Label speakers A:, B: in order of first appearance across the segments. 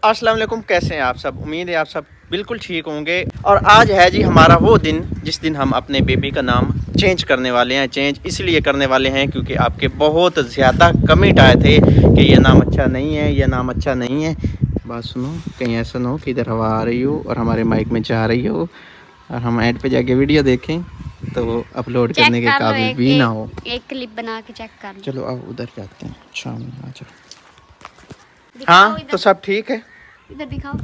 A: अस्सलाम वालेकुम, कैसे हैं आप सब। उम्मीद है आप सब बिल्कुल ठीक होंगे। और आज है जी हमारा वो दिन जिस दिन हम अपने बेबी का नाम चेंज करने वाले हैं। चेंज इसलिए करने वाले हैं क्योंकि आपके बहुत ज़्यादा कमेंट आए थे कि ये नाम अच्छा नहीं है, ये नाम अच्छा नहीं है। बात सुनो, कहीं ऐसा ना हो कि इधर हवा आ रही हो और हमारे माइक में जा रही हो और हम ऐड पे जाके वीडियो देखें तो अपलोड करने के काबिल भी ना हो।
B: एक क्लिप बना के चेक कर लो।
A: चलो अब उधर जाते हैं, शाम में आ जाओ। हाँ तो सब ठीक है,
B: इधर दिखाओ।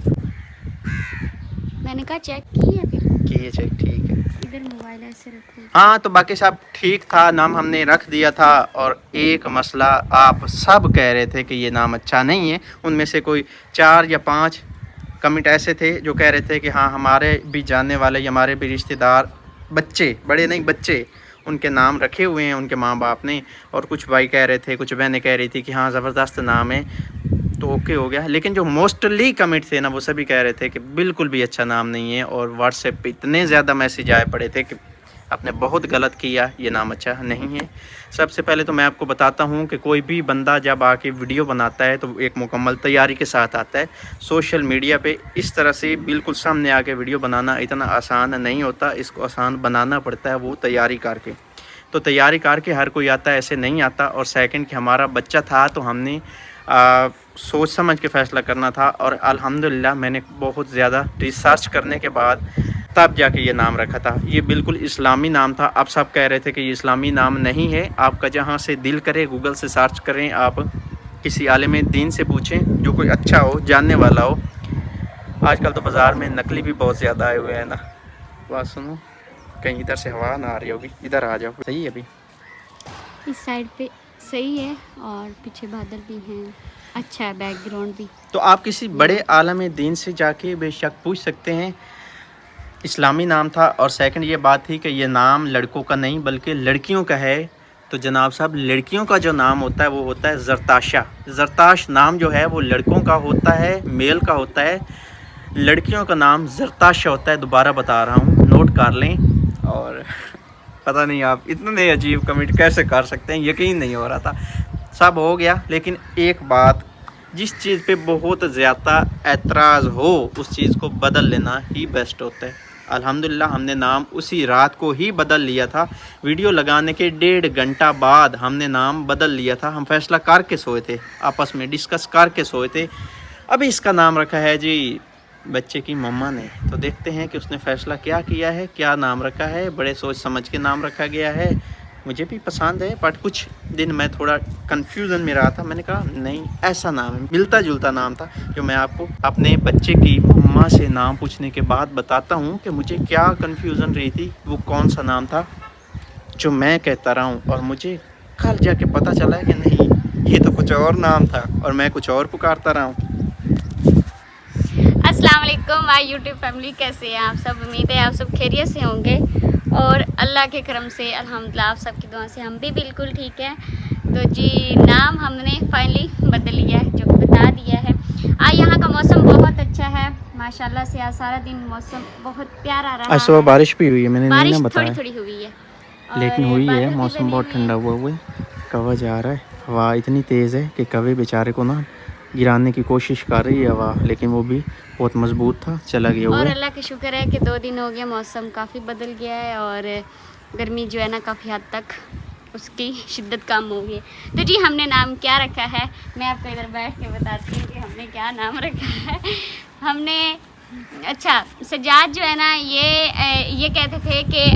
B: मैंने कहा चेक की है, फिर
A: किए चेक, ठीक है।
B: इधर मोबाइल ऐसे रखो।
A: हाँ तो बाकी सब ठीक था, नाम हमने रख दिया था। और एक मसला, आप सब कह रहे थे कि ये नाम अच्छा नहीं है। उनमें से कोई 4 या 5 कमेंट ऐसे थे जो कह रहे थे कि हाँ हमारे भी जानने वाले या हमारे भी रिश्तेदार बच्चे, बड़े नहीं बच्चे, उनके नाम रखे हुए हैं उनके माँ बाप ने। और कुछ भाई कह रहे थे, कुछ बहनें कह रही थी कि हाँ ज़बरदस्त नाम है, तो ओके हो गया। लेकिन जो मोस्टली कमेंट थे ना, वो सभी कह रहे थे कि बिल्कुल भी अच्छा नाम नहीं है। और व्हाट्सएप पे इतने ज़्यादा मैसेज आए पड़े थे कि आपने बहुत गलत किया, ये नाम अच्छा नहीं है। सबसे पहले तो मैं आपको बताता हूँ कि कोई भी बंदा जब आके वीडियो बनाता है तो एक मुकम्मल तैयारी के साथ आता है। सोशल मीडिया पे इस तरह से बिल्कुल सामने आके वीडियो बनाना इतना आसान नहीं होता, इसको आसान बनाना पड़ता है वो तैयारी करके। तो तैयारी करके हर कोई आता है, ऐसे नहीं आता। और सेकंड कि हमारा बच्चा था तो हमने सोच समझ के फ़ैसला करना था। और अल्हम्दुलिल्लाह मैंने बहुत ज़्यादा रिसर्च करने के बाद तब जाके ये नाम रखा था। ये बिल्कुल इस्लामी नाम था। आप सब कह रहे थे कि ये इस्लामी नाम नहीं है। आपका जहाँ से दिल करे गूगल से सर्च करें, आप किसी आलिम दीन से पूछें जो कोई अच्छा हो, जानने वाला हो। आजकल तो बाज़ार में नकली भी बहुत ज़्यादा आए हुए हैं ना। बात सुनो, कहीं इधर से हवा ना आ रही होगी, इधर आ जाओ। सही है, अभी
B: इस साइड पे सही है और पीछे बादल भी हैं, अच्छा है बैकग्राउंड भी।
A: तो आप किसी बड़े आलम दीन से जाके बेशक पूछ सकते हैं। इस्लामी नाम था। और सेकंड ये बात थी कि ये नाम लड़कों का नहीं बल्कि लड़कियों का है। तो जनाब साहब, लड़कियों का जो नाम होता है वो होता है ज़रताशा। ज़रताश नाम जो है वो लड़कों का होता है, मेल का होता है। लड़कियों का नाम ज़रताशा होता है। दोबारा बता रहा हूँ, नोट कर लें। और पता नहीं आप इतने अजीब कमेंट कैसे कर सकते हैं, यकीन नहीं हो रहा था। सब हो गया, लेकिन एक बात, जिस चीज़ पे बहुत ज़्यादा एतराज़ हो उस चीज़ को बदल लेना ही बेस्ट होता है। अल्हम्दुलिल्लाह हमने नाम उसी रात को ही बदल लिया था। वीडियो लगाने के 1.5 घंटा बाद हमने नाम बदल लिया था। हम फैसला करके सोए थे, आपस में डिस्कस करके सोए थे। अभी इसका नाम रखा है जी बच्चे की मम्मा ने। तो देखते हैं कि उसने फ़ैसला क्या किया है, क्या नाम रखा है। बड़े सोच समझ के नाम रखा गया है, मुझे भी पसंद है। बट कुछ दिन मैं थोड़ा कन्फ्यूज़न में रहा था। मैंने कहा नहीं, ऐसा नाम है, मिलता जुलता नाम था। जो मैं आपको अपने बच्चे की मम्मा से नाम पूछने के बाद बताता हूँ कि मुझे क्या कन्फ्यूज़न रही थी, वो कौन सा नाम था जो मैं कहता रहा हूँ। और मुझे कल जाके पता चला है कि नहीं, ये तो कुछ और नाम था और मैं कुछ और पुकारता रहा हूँ।
B: अस्सलाम वालेकुम माय यूट्यूब फैमिली, कैसे हैं आप सब। उम्मीद है आप सब खैरियत से होंगे और अल्लाह के करम से अल्हम्दुलिल्लाह आप सबकी दुआ से हम भी बिल्कुल ठीक है। तो जी नाम हमने फाइनली बदल लिया है, जो कि बता दिया है। आज यहाँ का मौसम बहुत अच्छा है माशाल्लाह से। आज सारा दिन मौसम बहुत प्यारा रहा
A: आज सुबह बारिश भी हुई है, मैंने नहीं ना बताया।
B: थोड़ी थोड़ी हुई है,
A: लेकिन हुई है। मौसम बहुत ठंडा हुआ है। कौवा जा रहा है, हवा इतनी तेज़ है कि कौवे बेचारे को ना गिराने की कोशिश कर रही है हवा, लेकिन वो भी बहुत मजबूत था, चला गया हुआ
B: और
A: है।
B: अल्लाह का शुक्र है कि 2 दिन हो गया मौसम काफ़ी बदल गया है और गर्मी जो है ना काफ़ी हद तक उसकी शिद्दत कम हो गई है। तो जी हमने नाम क्या रखा है, मैं आपको इधर बैठ के बताती हूँ कि हमने क्या नाम रखा है। हमने अच्छा, सजाद जो है ना ये कहते थे कि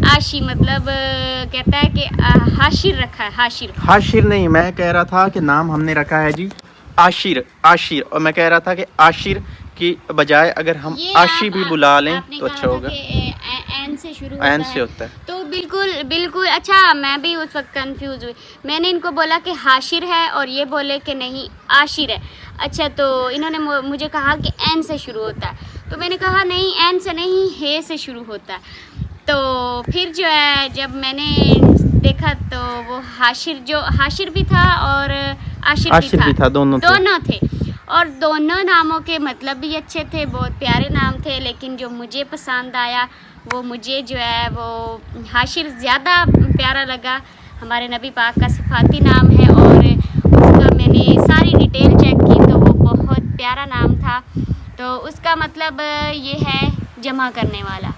B: आशी मतलब कहता है कि हाशिर रखा है। हाशिर
A: नहीं, मैं कह रहा था कि नाम हमने रखा है जी आशिर। और मैं कह रहा था कि आशिर की बजाय अगर हम आशी भी बुला लें तो अच्छा होगा।
B: एन से शुरू
A: होता है
B: तो बिल्कुल अच्छा। मैं भी उस वक्त कंफ्यूज हुई। मैंने इनको बोला कि हाशिर है और ये बोले कि नहीं आशिर है। अच्छा, तो इन्होंने मुझे कहा कि एन से शुरू होता है। तो मैंने कहा नहीं, एन से नहीं, हे से शुरू होता है। तो फिर जो है जब मैंने देखा तो वो हाशिर भी था और आशिर भी था, दोनों थे। और दोनों नामों के मतलब भी अच्छे थे, बहुत प्यारे नाम थे। लेकिन जो मुझे पसंद आया वो मुझे जो है वो हाशिर ज़्यादा प्यारा लगा। हमारे नबी पाक का सिफाती नाम है और उसका मैंने सारी डिटेल चेक की तो वो बहुत प्यारा नाम था। तो उसका मतलब ये है जमा करने वाला।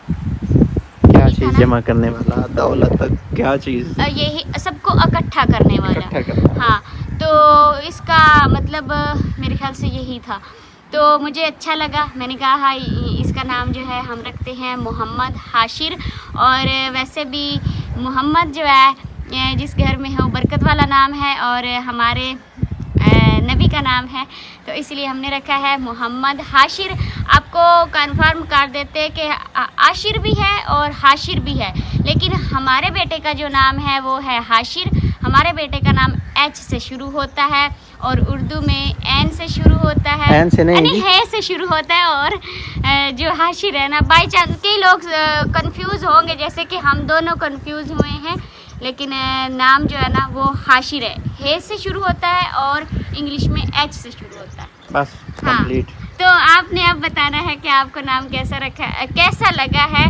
A: क्या
B: यही था
A: चीज़
B: ना?
A: जमा करने वाला, दौलत, क्या चीज़
B: यही सबको इकट्ठा करने वाला।
A: इकट्ठा करना।
B: हाँ, तो इसका मतलब मेरे ख्याल से यही था। तो मुझे अच्छा लगा, मैंने कहा हाँ इसका नाम जो है हम रखते हैं मोहम्मद हाशिर। और वैसे भी मोहम्मद जो है जिस घर में है वो बरकत वाला नाम है और हमारे नबी का नाम है, तो इसलिए हमने रखा है मोहम्मद हाशिर। आपको कंफर्म कर देते हैं कि आशिर भी है और हाशिर भी है, लेकिन हमारे बेटे का जो नाम है वो है हाशिर। हमारे बेटे का नाम एच से शुरू होता है और उर्दू में एन से शुरू होता है,
A: एन से नहीं,
B: है से शुरू होता है। और जो हाशिर है ना, बाई चांस कई लोग कंफ्यूज होंगे, जैसे कि हम दोनों कंफ्यूज हुए हैं, लेकिन नाम जो है ना वो हाशिर है से शुरू होता है और इंग्लिश में एच से शुरू होता है।
A: बस
B: हाँ,
A: कंप्लीट।
B: तो आपने अब बताना है कि आपको नाम कैसा लगा है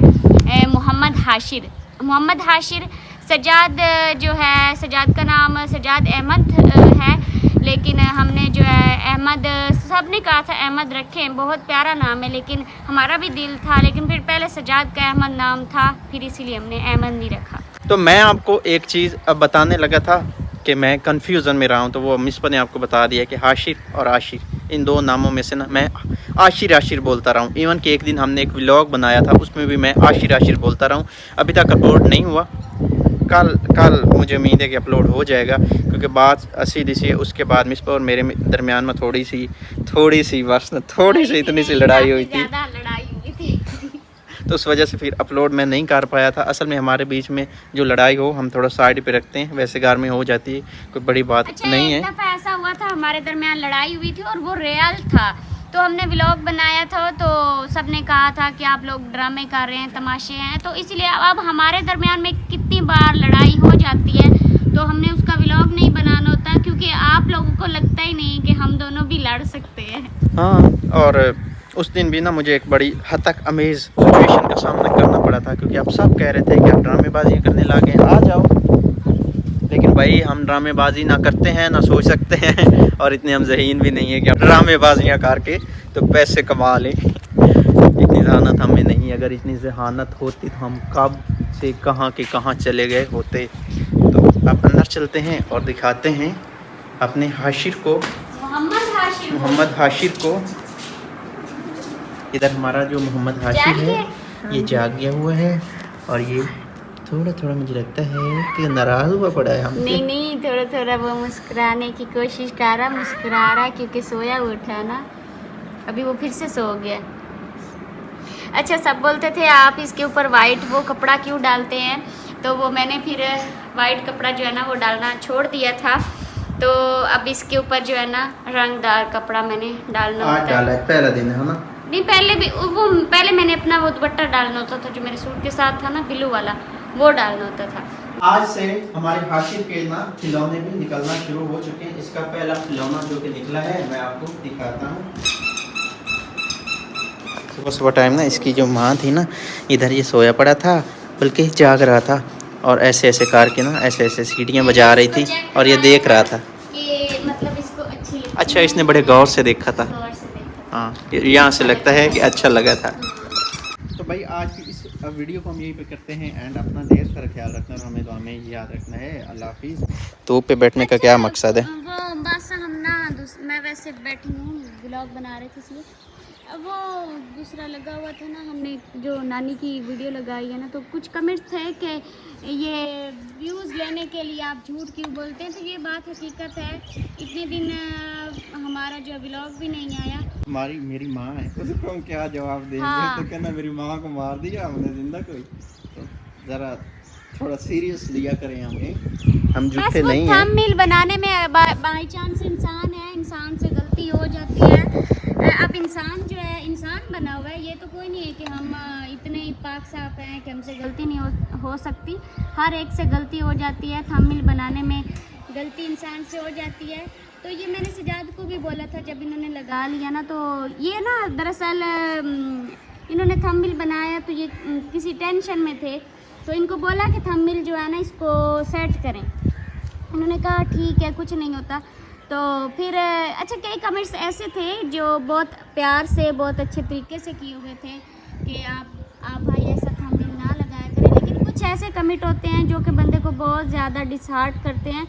B: मोहम्मद हाशिर। मोहम्मद हाशिर सजाद जो है, सजाद का नाम सजाद अहमद है, लेकिन हमने जो है अहमद, सब ने कहा था अहमद रखें, बहुत प्यारा नाम है, लेकिन हमारा भी दिल था, लेकिन फिर पहले सजाद का अहमद नाम था, फिर इसीलिए हमने अहमद नहीं रखा।
A: तो मैं आपको एक चीज़ अब बताने लगा था कि मैं कन्फ्यूज़न में रहा हूँ, तो वो मिसबा ने आपको बता दिया कि हाशिर और आशिर, इन दो नामों में से ना मैं आशिर आशिर बोलता रहा हूँ। इवन कि एक दिन हमने एक व्लॉग बनाया था, उसमें भी मैं आशिर आशिर बोलता रहा हूँ। अभी तक अपलोड नहीं हुआ, कल मुझे उम्मीद है कि अपलोड हो जाएगा, क्योंकि बात सीधी सी है। उसके बाद मिसबा और मेरे दरमियान में थोड़ी सी बस थोड़ी सी इतनी सी लड़ाई हुई थी, तो उस वजह से फिर अपलोड मैं नहीं कर पाया था। असल में हमारे बीच में जो लड़ाई हो हम थोड़ा साइड पे रखते हैं, वैसे घर में हो जाती है, कोई बड़ी बात नहीं है।
B: एक दफ़ा ऐसा हुआ था, हमारे दरमियान लड़ाई हुई थी और वो रियल था, तो हमने व्लॉग बनाया था, तो सबने कहा था कि आप लोग ड्रामे कर रहे हैं, तमाशे हैं, तो इसलिए अब हमारे दरमियान में कितनी बार लड़ाई हो जाती है, तो हमने उसका व्लॉग नहीं बनाना होता, क्योंकि आप लोगों को लगता ही नहीं कि हम दोनों भी लड़ सकते हैं।
A: हाँ, और उस दिन भी ना मुझे एक बड़ी हद तक अमेज सिचुएशन का सामना करना पड़ा था, क्योंकि आप सब कह रहे थे कि आप ड्रामेबाजी करने लगे, आ जाओ, लेकिन भाई हम ड्रामेबाजी ना करते हैं ना सोच सकते हैं, और इतने हम ज़हीन भी नहीं है कि आप ड्रामेबाजियाँ करके तो पैसे कमा लें। इतनी जहानत हमें नहीं, अगर इतनी जहानत होती तो हम कब से कहाँ के कहाँ चले गए होते। तो आप अंदर चलते हैं और दिखाते हैं अपने हाशिर को, मोहम्मद हाशिर को। इधर हमारा जो मोहम्मद हाशिर है ये जाग गया हुआ है, और ये थोड़ा थोड़ा मुझे लगता है कि नाराज़ हुआ पड़ा है हमसे।
B: नहीं, थोड़ा थोड़ा वो मुस्कुराने की कोशिश कर रहा, मुस्कुरा रहा, क्योंकि सोया उठा ना, अभी वो फिर से सो गया। अच्छा, सब बोलते थे आप इसके ऊपर वाइट वो कपड़ा क्यों डालते हैं, तो वो मैंने फिर वाइट कपड़ा जो है ना वो डालना छोड़ दिया था, तो अब इसके ऊपर जो है ना रंगदार कपड़ा मैंने डालना
A: आज
B: होता
A: डाला है, पहला दिन है ना?
B: नहीं, पहले भी वो पहले मैंने अपना वो दुपट्टा डालना होता था, जो मेरे सूट के साथ था ना ब्लू वाला, वो डालना होता था।
A: आज से हमारे हाशिर के ना खिलौने भी निकलना शुरू हो चुके हैं। इसका पहला खिलौना जो कि निकला है मैं आपको दिखाता हूँ। सुबह सुबह टाइम ना इसकी जो माँ थी ना, इधर ये सोया पड़ा था, बल्कि जाग रहा था, और ऐसे ऐसे करके ना ऐसे ऐसे सीटियाँ बजा रही थी, और ये देख रहा था
B: कि मतलब इसको अच्छी लगती
A: अच्छा,
B: है।
A: इसने बड़े गौर से देखा था।
B: गौर से देखा।
A: हाँ, यहाँ से लगता है कि अच्छा लगा था। तो भाई आज की इस वीडियो को हम यहीं पे करते हैं एंड अपना ढेर सारा ख्याल रखना, और हमें तो हमें याद रखना है। अल्लाह हाफिज़। धूप पे बैठने का क्या मकसद है?
B: वो बस हम ना मैं वैसे बैठी हूँ, ब्लॉग बना रहे थे इसलिए। अब वो दूसरा लगा हुआ था ना, हमने जो नानी की वीडियो लगाई है ना, तो कुछ कमेंट्स थे कि ये व्यूज़ लेने के लिए आप झूठ क्यों बोलते हैं, तो ये बात हकीकत है। इतने दिन हमारा जो व्लॉग भी नहीं आया।
A: मेरी माँ है, उसको हम क्या जवाब देंगे?
B: हाँ।
A: तो कहना मेरी माँ को मार दिया हमने जिंदा कोई, तो ज़रा थोड़ा सीरियस लिया करें हमें, हम झूठे नहीं हैं।
B: थंबनेल बनाने में बाई चांस इंसान है, इंसान से गलती हो जाती है। अब इंसान जो है इंसान बना हुआ है, ये तो कोई नहीं है कि हम इतने पाक साफ हैं कि हमसे गलती नहीं हो सकती। हर एक से गलती हो जाती है, थंबनेल बनाने में गलती इंसान से हो जाती है। तो ये मैंने सजाद को भी बोला था जब इन्होंने लगा लिया ना, तो ये ना दरअसल इन्होंने थंबनेल बनाया तो ये किसी टेंशन में थे, तो इनको बोला कि थंबनेल जो है ना इसको सेट करें। उन्होंने कहा ठीक है, कुछ नहीं होता। तो फिर अच्छा कई कमेंट्स ऐसे थे जो बहुत प्यार से बहुत अच्छे तरीके से किए हुए थे कि आप भाई ऐसा थंबनेल ना लगाया करें, लेकिन कुछ ऐसे कमेंट होते हैं जो कि बंदे को बहुत ज़्यादा डिसहार्ट करते हैं,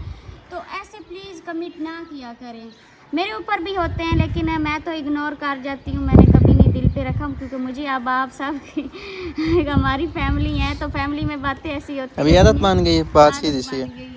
B: तो ऐसे प्लीज़ कमेंट ना किया करें। मेरे ऊपर भी होते हैं लेकिन मैं तो इग्नोर कर जाती हूँ, मैंने कभी नहीं दिल पे रखा, क्योंकि मुझे अब आप सब हमारी फैमिली है तो फैमिली में बातें ऐसी होती हैं।
A: अभी आदत मान गई है, बात
B: आदत
A: सीधी सी
B: मान
A: है।
B: गई